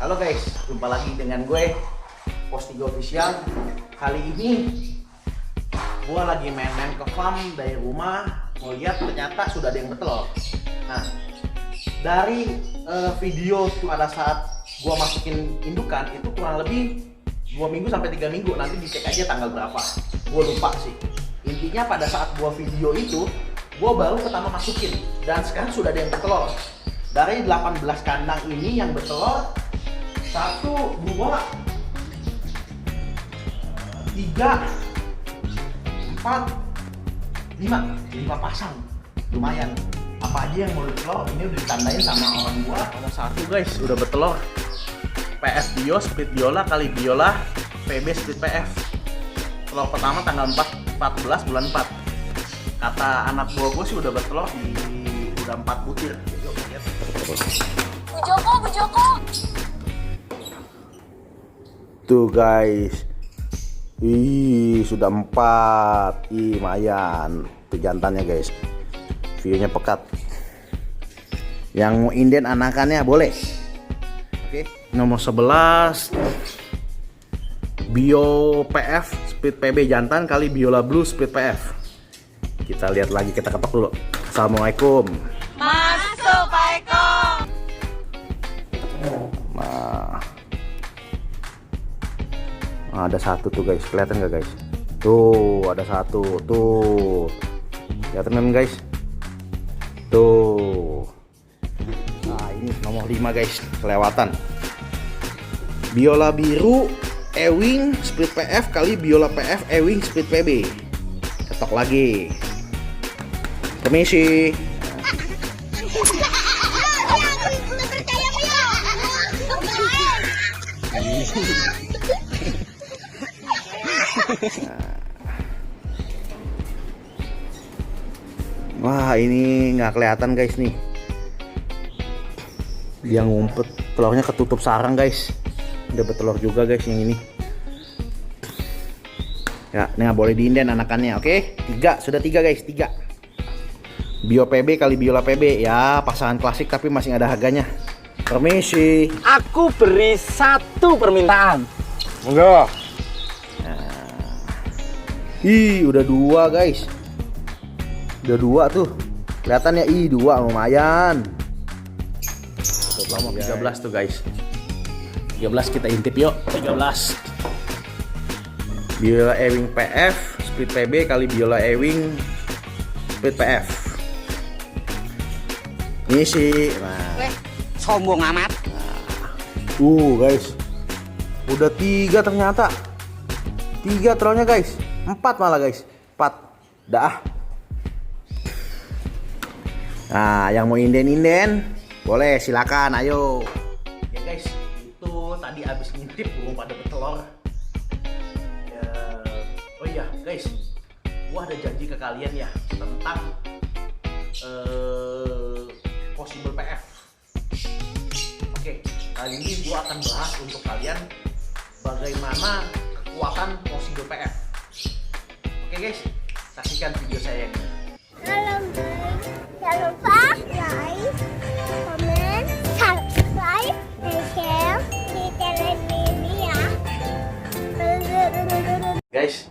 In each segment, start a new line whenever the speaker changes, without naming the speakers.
Halo guys, jumpa lagi dengan gue Postigo Official. Kali ini gue lagi main-main ke farm dari rumah. Mau lihat ternyata sudah ada yang betelor. Nah, dari video pada saat gue masukin indukan itu kurang lebih 2 minggu sampai 3 minggu. Nanti dicek aja tanggal berapa. Gue lupa sih. Intinya pada saat gue video itu gue baru pertama masukin dan sekarang sudah ada yang betelor. Dari 18 kandang ini yang betelor 1, 2, 3, 4, 5 pasang. Lumayan. Apa aja yang mau betelor ini udah ditandain sama orang gua. Nomor 1 guys udah betelor. PF Bio Split Biola kali Biola PB Split PF. Telur pertama tanggal 14 bulan 4. Kata anak buah gua sih udah betelor udah 4 butir. Yuk lihat.
Bu Joko.
Tuh guys, sudah 4, lumayan. Tuh jantannya guys, videonya pekat. Yang mau inden anakannya boleh. Oke, nomor 11 Bio PF Split PB jantan kali Biola Blue Split PF. Kita lihat lagi, kita ketok dulu. Assalamualaikum.
Masuk Pak Eko.
Nah, ada 1 tuh guys, kelihatan nggak guys? Tuh ada 1 tuh, kelihatan kan guys? Tuh. Nah ini nomor 5 guys, kelewatan. Biola biru Ewing Split PF kali Biola PF Ewing Split PB. Ketok lagi. Permisi. Wah ini nggak kelihatan guys nih, dia ngumpet, telurnya ketutup sarang guys. Udah betelur juga guys yang ini ya, ini nggak boleh diinden anakannya. Oke, 3 sudah 3 guys, 3 Bio PB kali Biola PB ya, pasangan klasik tapi masih ada harganya. Permisi,
Aku beri 1 permintaan.
enggak. Udah 2 guys. Udah 2 tuh. Kelihatan ya, 2 lumayan. Lama 13 tuh guys. 13 kita intip yuk. 13. Biola Ewing PF Split PB kali Biola Ewing Split PF. Ini sih. Nah.
Sombong amat.
Guys. Udah 3 ternyata. 3 telurnya guys. 4 malah guys. 4. Dah. Nah, yang mau inden-inden boleh, silakan, ayo. Ya guys, itu tadi abis ngintip belum pada betelor. Ya, oh iya guys, gua ada janji ke kalian ya tentang possible PF. Oke, kali ini gua akan bahas untuk kalian bagaimana kekuatan possible PF. Oke guys, saksikan video saya ini.
Jangan lupa like, comment, subscribe, dan share di channel ini ya.
Guys,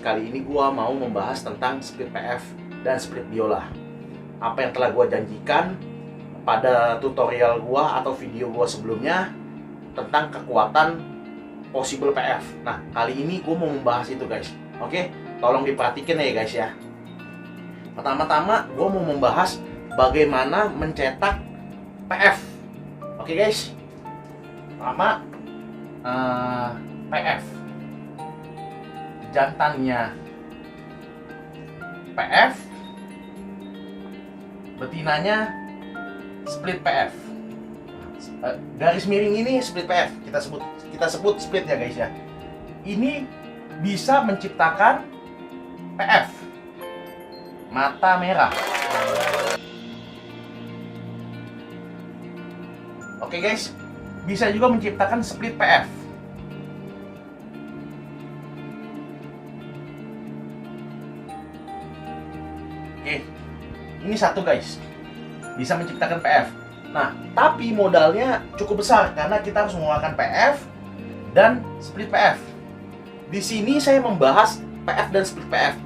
kali ini gua mau membahas tentang split PF dan split Biola. Apa yang telah gua janjikan pada tutorial gua atau video gua sebelumnya tentang kekuatan possible PF. Nah, kali ini gua mau membahas itu guys. Oke, tolong diperhatikan ya guys ya. Pertama-tama gue mau membahas bagaimana mencetak PF. Oke guys. Pertama PF. Jantannya PF, betinanya split PF. Garis miring ini split PF. Kita sebut split ya guys ya. Ini bisa menciptakan PF mata merah. Oke guys, bisa juga menciptakan split PF. Oke, ini 1 guys, bisa menciptakan PF. Nah, tapi modalnya cukup besar karena kita harus mengeluarkan PF dan split PF. Di sini saya membahas PF dan split PF,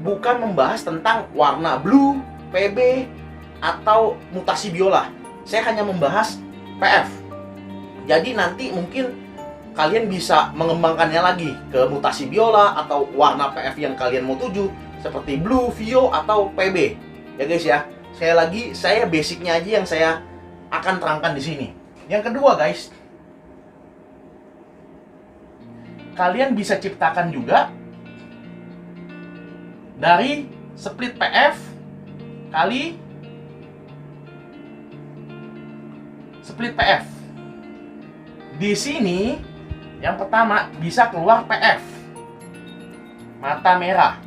bukan membahas tentang warna blue, PB, atau mutasi biola. Saya hanya membahas PF. Jadi nanti mungkin kalian bisa mengembangkannya lagi ke mutasi biola atau warna PF yang kalian mau tuju, seperti blue, vio, atau PB. Ya guys ya. Sekali lagi, saya basicnya aja yang saya akan terangkan di sini. Yang kedua guys, kalian bisa ciptakan juga dari split PF kali split PF. Di sini yang pertama bisa keluar PF mata merah.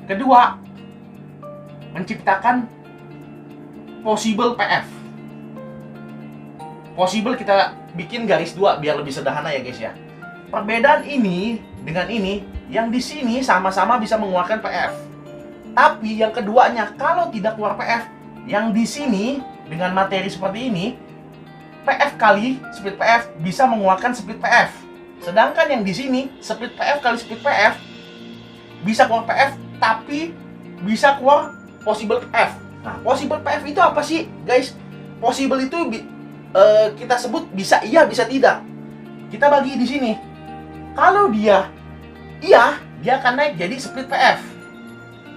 Kedua, menciptakan possible PF. Possible kita bikin garis 2 biar lebih sederhana ya guys ya. Perbedaan ini dengan ini, yang di sini sama-sama bisa mengeluarkan PF. Tapi yang keduanya kalau tidak keluar PF, yang di sini dengan materi seperti ini, PF kali split PF bisa mengeluarkan split PF. Sedangkan yang di sini split PF kali split PF bisa keluar PF, tapi bisa keluar possible PF. Nah, possible PF itu apa sih, guys? Possible itu kita sebut bisa iya, bisa tidak. Kita bagi di sini. Kalau dia iya, dia akan naik jadi split PF.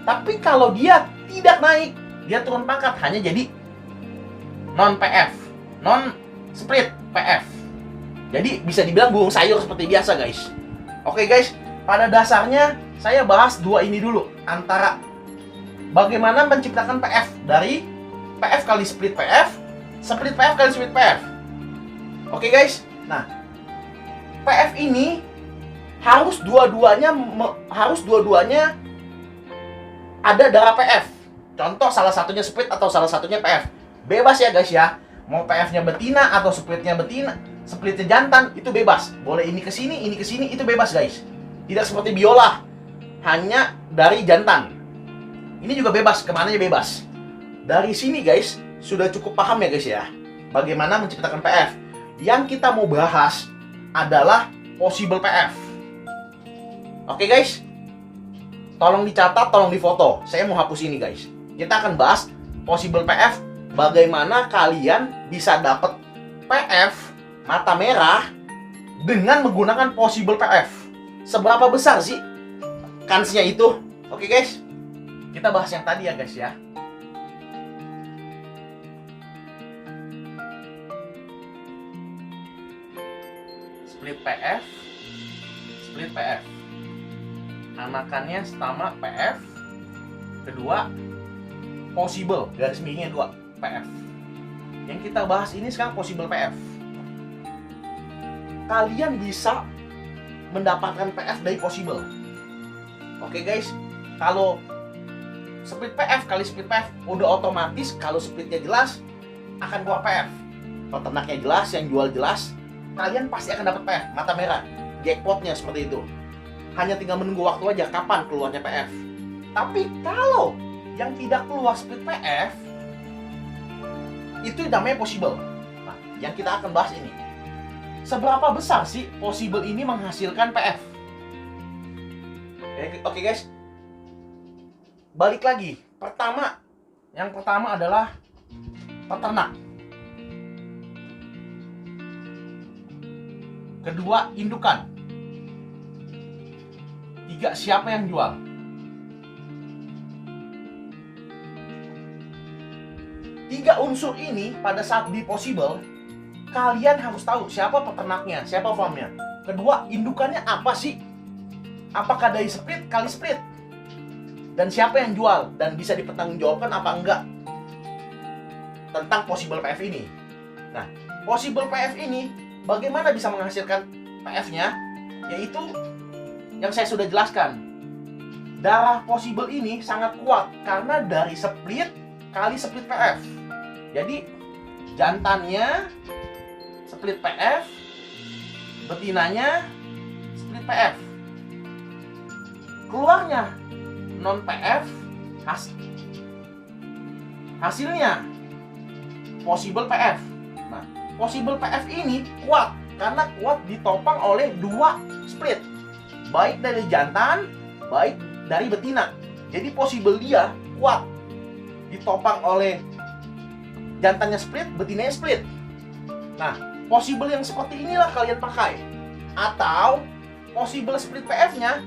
Tapi kalau dia tidak naik, dia turun pangkat hanya jadi non PF, non split PF. Jadi bisa dibilang buung sayur seperti biasa, guys. Oke, guys. Pada dasarnya saya bahas dua ini dulu, antara bagaimana menciptakan PF dari PF kali split PF kali split PF. Oke guys, nah PF ini harus dua-duanya ada darah PF. Contoh salah satunya split atau salah satunya PF. Bebas ya guys ya, mau PF-nya betina atau splitnya betina, splitnya jantan itu bebas. Boleh ini ke sini, itu bebas guys. Tidak seperti biola, hanya dari jantan. Ini juga bebas, kemananya bebas. Dari sini guys, sudah cukup paham ya guys ya, bagaimana menciptakan PF. Yang kita mau bahas adalah possible PF. Oke guys, tolong dicatat, tolong difoto. Saya mau hapus ini guys. Kita akan bahas possible PF, bagaimana kalian bisa dapat PF mata merah dengan menggunakan possible PF. Seberapa besar sih kansnya itu? Oke guys, kita bahas yang tadi ya guys ya. Split PF. Anakannya sama PF. Kedua, possible, garis miringnya 2, PF. Yang kita bahas ini sekarang possible PF. Kalian bisa mendapatkan PF dari possible. Oke guys, kalau split PF kali split PF udah otomatis kalau splitnya jelas akan keluar PF. Peternaknya jelas, yang jual jelas, kalian pasti akan dapat PF mata merah. Jackpotnya seperti itu. Hanya tinggal menunggu waktu aja kapan keluarnya PF. Tapi kalau yang tidak keluar split PF, itu namanya possible. Nah, yang kita akan bahas ini. Seberapa besar sih possible ini menghasilkan PF? Oke guys, balik lagi. Yang pertama adalah peternak. Kedua, indukan. 3, siapa yang jual? Tiga unsur ini pada saat di possible, kalian harus tahu siapa peternaknya, siapa farmnya. Kedua, indukannya apa sih? Apakah dari split kali split? Dan siapa yang jual? Dan bisa dipertanggungjawabkan apa enggak tentang possible PF ini. Nah, possible PF ini bagaimana bisa menghasilkan PF-nya? Yaitu yang saya sudah jelaskan. Darah possible ini sangat kuat karena dari split kali split PF. Jadi jantannya split PF, betinanya split PF. Keluarnya non PF Hasilnya possible PF. Nah, possible PF ini kuat karena kuat ditopang oleh 2 split, baik dari jantan, baik dari betina. Jadi possible dia kuat ditopang oleh jantannya split, betinanya split. Nah, possible yang seperti inilah kalian pakai. Atau possible split PF-nya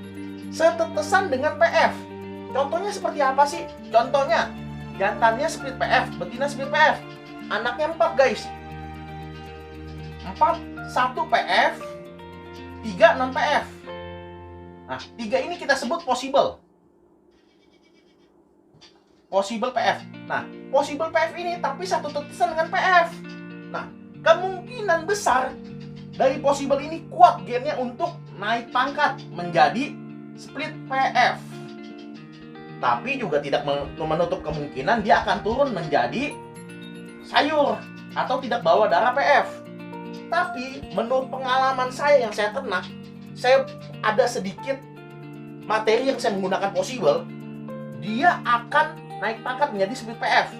setetesan dengan PF. Contohnya seperti apa sih? Contohnya jantannya split PF, betina split PF. Anaknya 4 guys. 4, 1 PF, 3 non PF. Nah, 3 ini kita sebut possible. Possible PF. Nah, possible PF ini tapi satu tetesan dengan PF. Nah, kemungkinan besar dari possible ini kuat gennya untuk naik pangkat menjadi split PF. Tapi juga tidak menutup kemungkinan dia akan turun menjadi sayur atau tidak bawa darah PF. Tapi menurut pengalaman saya yang saya ternak, saya ada sedikit materi yang saya menggunakan possible, dia akan naik pangkat menjadi split PF.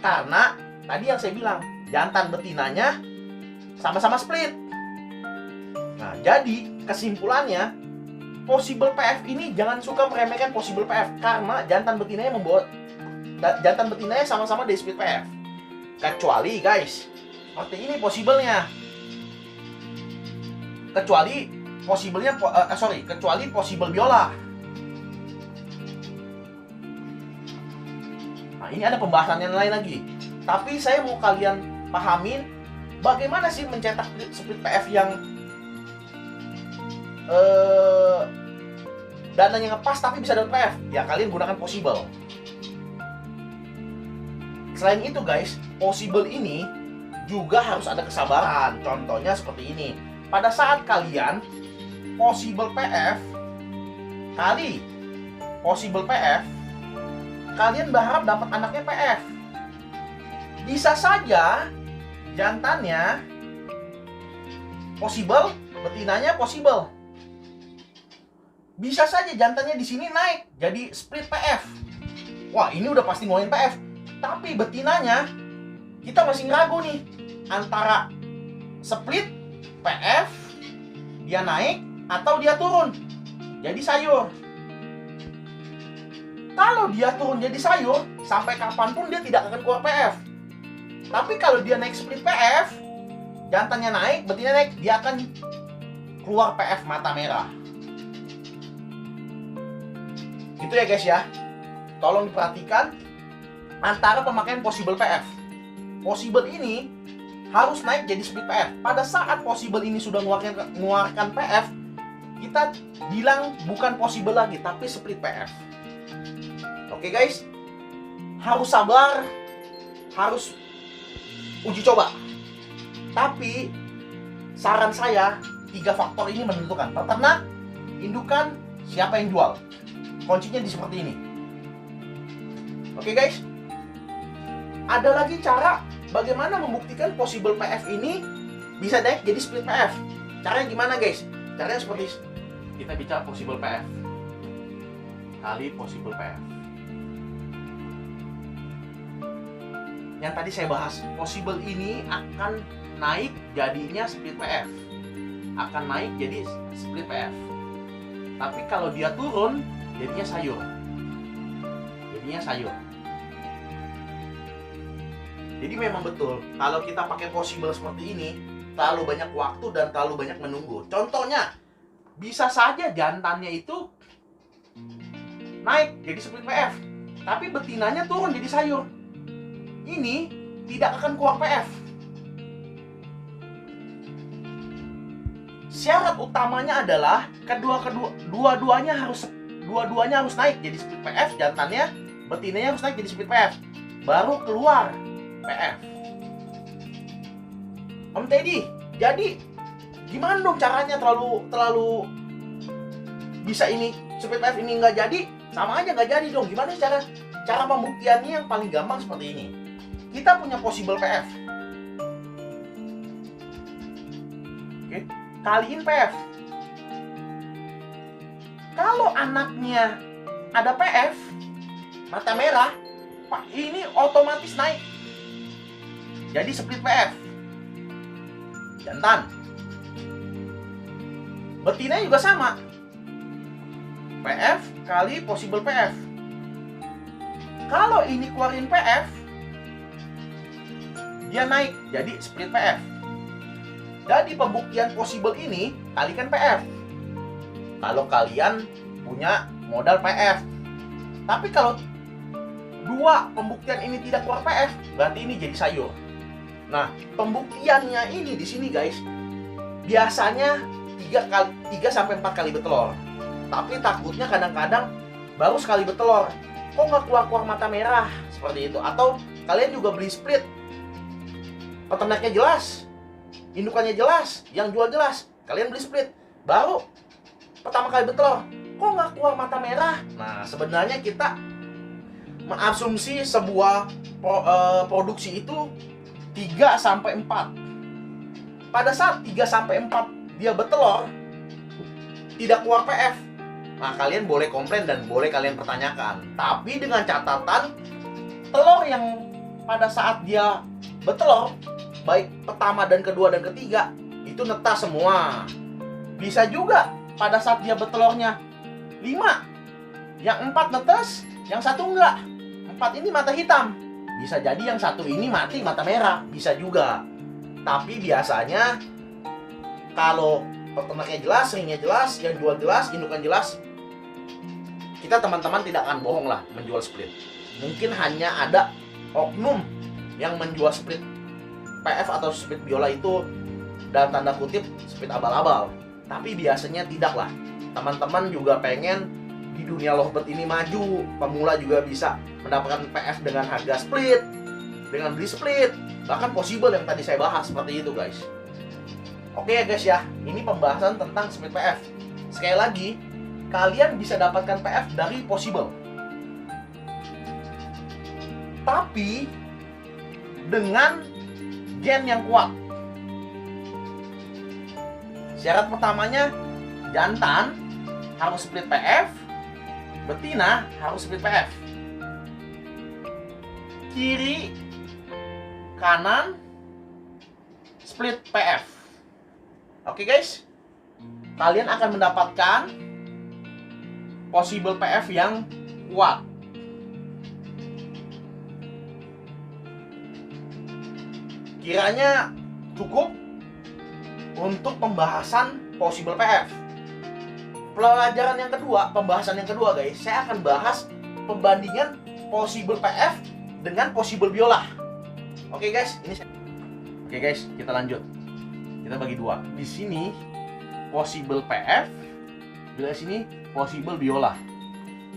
Karena tadi yang saya bilang, jantan betinanya sama-sama split. Nah, jadi kesimpulannya, possible PF ini jangan suka meremehkan possible PF karena jantan betinanya sama-sama di split PF. Kecuali guys, seperti ini possible-nya. Kecuali possible biola. Nah, ini ada pembahasan yang lain lagi. Tapi saya mau kalian pahamin bagaimana sih mencetak split PF yang dananya ngepas tapi bisa dapat PF. Ya kalian gunakan possible. Selain itu guys, possible ini juga harus ada kesabaran. Contohnya seperti ini. Pada saat kalian possible PF kali possible PF, kalian berharap dapat anaknya PF. Bisa saja jantannya possible, betinanya possible. Bisa saja jantannya di sini naik jadi split PF. Wah, ini udah pasti ngomongin PF. Tapi betinanya kita masih ragu nih antara split PF, dia naik atau dia turun jadi sayur. Kalau dia turun jadi sayur, sampai kapanpun dia tidak akan keluar PF. Tapi kalau dia naik split PF, jantannya naik, betina naik, dia akan keluar PF mata merah. Gitu ya guys ya. Tolong diperhatikan antara pemakaian possible PF. Possible ini harus naik jadi split PF. Pada saat possible ini sudah mengeluarkan PF, kita bilang bukan possible lagi, tapi split PF. Oke guys, harus sabar, harus uji coba. Tapi saran saya, 3 faktor ini menentukan: peternak, indukan, siapa yang jual. Kuncinya di seperti ini. Oke guys, ada lagi cara bagaimana membuktikan possible PF ini bisa naik jadi split PF. Caranya gimana guys? Caranya seperti kita bicara possible PF kali possible PF. Yang tadi saya bahas, possible ini akan naik jadinya split PF. Akan naik jadi split PF. Tapi kalau dia turun, jadinya sayur. Jadinya sayur. Jadi memang betul, kalau kita pakai possible seperti ini, terlalu banyak waktu dan terlalu banyak menunggu. Contohnya, bisa saja jantannya itu naik jadi split PF, tapi betinanya turun jadi sayur. Ini tidak akan keluar PF. Syarat utamanya adalah dua-duanya harus naik jadi split PF, jantannya, betinanya harus naik jadi split PF, baru keluar PF. Om Teddy, jadi gimana dong caranya terlalu bisa ini split PF ini nggak jadi? Sama aja nggak jadi dong. Gimana cara pembuktiannya yang paling gampang seperti ini? Kita punya possible PF. Oke, kaliin PF. Kalau anaknya ada PF, mata merah, Pak, ini otomatis naik. Jadi split PF. Jantan. Betina juga sama. PF kali possible PF. Kalau ini keluarin PF, dia naik jadi split PF. Jadi pembuktian possible ini kalikan PF. Kalau kalian punya modal PF. Tapi kalau dua pembuktian ini tidak keluar PF, berarti ini jadi sayur. Nah, pembuktiannya ini di sini guys, biasanya 3 sampai 4 kali bertelur. Tapi takutnya kadang-kadang baru sekali bertelur, kok nggak keluar mata merah seperti itu. Atau kalian juga beli split, peternaknya jelas, indukannya jelas, yang jual jelas, kalian beli split, baru pertama kali bertelur, kok nggak keluar mata merah. Nah, sebenarnya kita mengasumsi sebuah produksi itu 3 sampai 4. Pada saat 3 sampai 4 dia bertelur, tidak keluar PF, nah kalian boleh komplain dan boleh kalian pertanyakan. Tapi dengan catatan, telur yang pada saat dia bertelur, baik pertama dan kedua dan ketiga, itu netas semua. Bisa juga pada saat dia bertelurnya 5, yang 4 netes, yang 1 enggak. 4 ini mata hitam. Bisa jadi yang 1 ini mati mata merah, bisa juga. Tapi biasanya kalau peternaknya jelas, ringnya jelas, yang jual jelas, indukan jelas, kita teman-teman tidak akan bohong lah menjual split. Mungkin hanya ada oknum yang menjual split PF atau split biola itu dalam tanda kutip split abal-abal. Tapi biasanya tidak lah. Teman-teman juga pengen di dunia lovebird ini maju, pemula juga bisa mendapatkan PF dengan harga split, dengan beli split, bahkan possible yang tadi saya bahas seperti itu guys. Oke ya guys ya, ini pembahasan tentang split PF. Sekali lagi, kalian bisa dapatkan PF dari possible, tapi dengan gen yang kuat. Syarat pertamanya, jantan harus split PF, betina harus split PF. Kiri, kanan, split PF. Oke guys, kalian akan mendapatkan possible PF yang kuat. Kiranya cukup untuk pembahasan possible PF. Pelajaran yang kedua, pembahasan yang kedua guys, saya akan bahas pembandingan possible PF dengan possible biola. Oke guys, Oke guys, kita lanjut. Kita bagi dua. Di sini possible PF, di sini possible biola.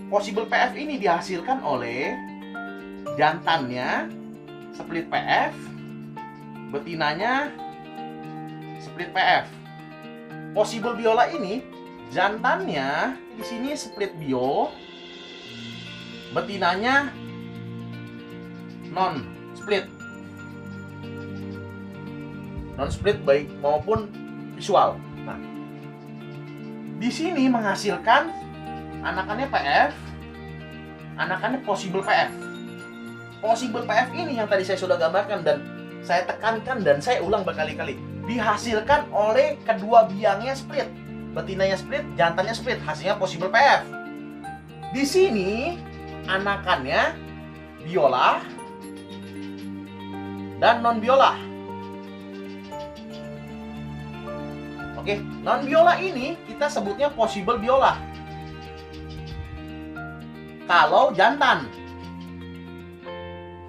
Possible PF ini dihasilkan oleh jantannya split PF, betinanya split PF. Possible biola ini jantannya di sini split bio, betinanya non split baik maupun visual. Nah, di sini menghasilkan anakannya PF, anakannya possible PF. Possible PF ini yang tadi saya sudah gambarkan dan saya tekankan dan saya ulang berkali-kali, dihasilkan oleh kedua biangnya split, betinanya split, jantannya split, hasilnya possible PF. Di sini anakannya biola dan non biola. Oke, non biola ini kita sebutnya possible biola. Kalau jantan.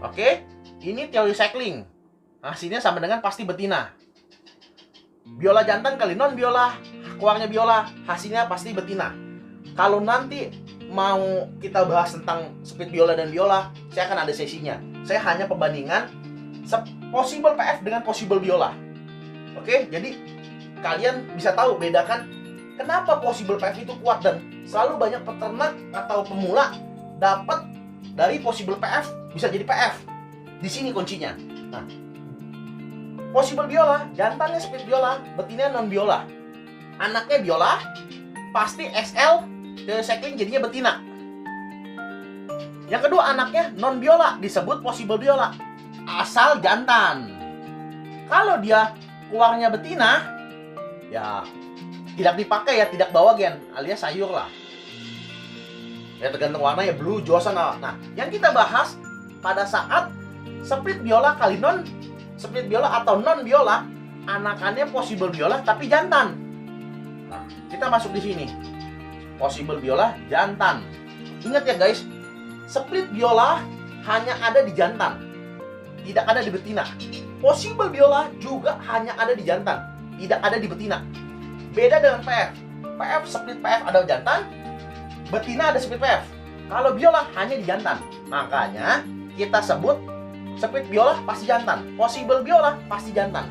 Oke, ini teori cycling. Hasilnya sama dengan pasti betina. Biola jantan kali non biola, keluarnya biola, hasilnya pasti betina. Kalau nanti mau kita bahas tentang split biola dan biola, saya akan ada sesinya. Saya hanya pembandingan possible PF dengan possible biola. Oke, jadi kalian bisa tahu bedakan kenapa possible PF itu kuat dan selalu banyak peternak atau pemula dapat dari possible PF bisa jadi PF. Di sini kuncinya. Nah, possible biola, jantannya split biola, betinanya non biola. Anaknya biola, pasti SL dari cycling jadinya betina. Yang kedua, anaknya non biola, disebut possible biola, asal jantan. Kalau dia keluarnya betina, ya tidak dipakai ya, tidak bawa gen, alias sayur lah. Ya tergantung warna ya, blue, josan. Nah, yang kita bahas pada saat split biola kali non split biola atau non biola, anakannya possible biola tapi jantan. Nah, kita masuk di sini. Possible biola jantan. Ingat ya guys, split biola hanya ada di jantan, tidak ada di betina. Possible biola juga hanya ada di jantan, tidak ada di betina. Beda dengan PF. PF split PF ada jantan, betina ada split PF. Kalau biola hanya di jantan. Makanya kita sebut split biola pasti jantan, possible biola pasti jantan.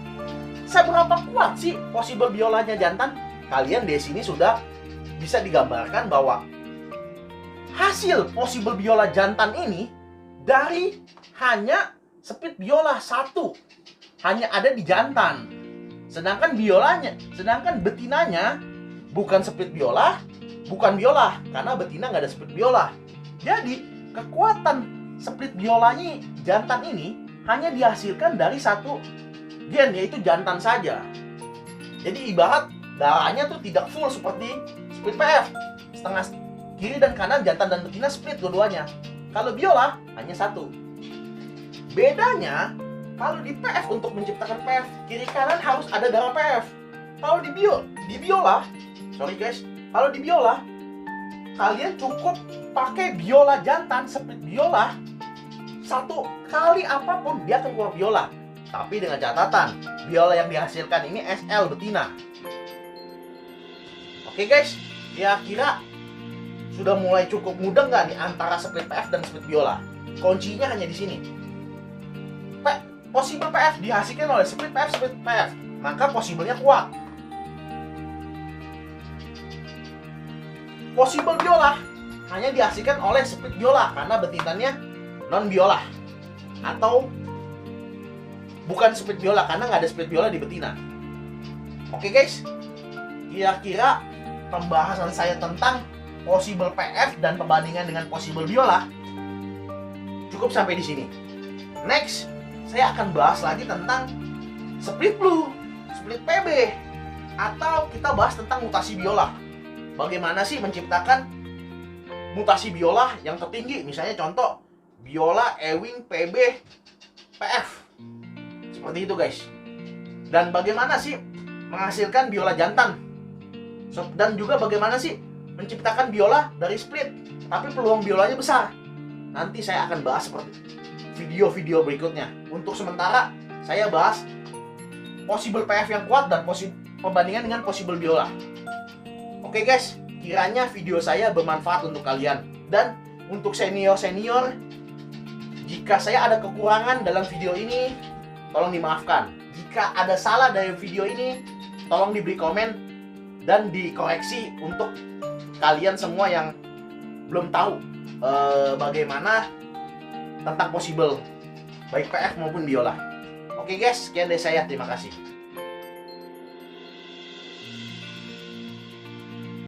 Seberapa kuat sih possible biolanya jantan? Kalian di sini sudah bisa digambarkan bahwa hasil possible biola jantan ini dari hanya split biola satu, hanya ada di jantan. Sedangkan betinanya bukan split biola, bukan biola, karena betina nggak ada split biola. Jadi kekuatan split biolanya jantan ini hanya dihasilkan dari satu gen, yaitu jantan saja. Jadi ibarat darahnya tuh tidak full seperti split PF, setengah kiri dan kanan jantan dan betina split dua-duanya. Kalau biola hanya satu. Bedanya kalau di PF, untuk menciptakan PF, kiri kanan harus ada darah PF. Kalau di biola, kalau di biola kalian cukup pakai biola jantan, split biola, satu kali apapun dia akan keluar biola. Tapi dengan catatan, biola yang dihasilkan ini SL betina. Oke guys, kira-kira sudah mulai cukup mudah nggak nih antara split PF dan split biola? Kuncinya hanya di sini. Possible PF dihasilkan oleh split PF, maka possible-nya kuat. Possible biola hanya dihasilkan oleh split biola karena betinanya non biola, atau bukan split biola karena nggak ada split biola di betina. Oke guys, kira-kira pembahasan saya tentang possible PF dan perbandingan dengan possible biola cukup sampai di sini. Next, saya akan bahas lagi tentang split blue, split PB, atau kita bahas tentang mutasi biola. Bagaimana sih menciptakan mutasi biola yang tertinggi? Misalnya contoh biola, ewing, PB, PF. Seperti itu guys. Dan bagaimana sih menghasilkan biola jantan? Dan juga bagaimana sih menciptakan biola dari split tapi peluang biolanya besar? Nanti saya akan bahas seperti video-video berikutnya. Untuk sementara saya bahas possible PF yang kuat dan perbandingan dengan possible biola. Oke guys, kiranya video saya bermanfaat untuk kalian. Dan untuk senior-senior, jika saya ada kekurangan dalam video ini, tolong dimaafkan. Jika ada salah dari video ini, tolong diberi komen dan dikoreksi untuk kalian semua yang belum tahu bagaimana tentang possible baik PF maupun biola. Oke guys, sekian dari saya, terima kasih.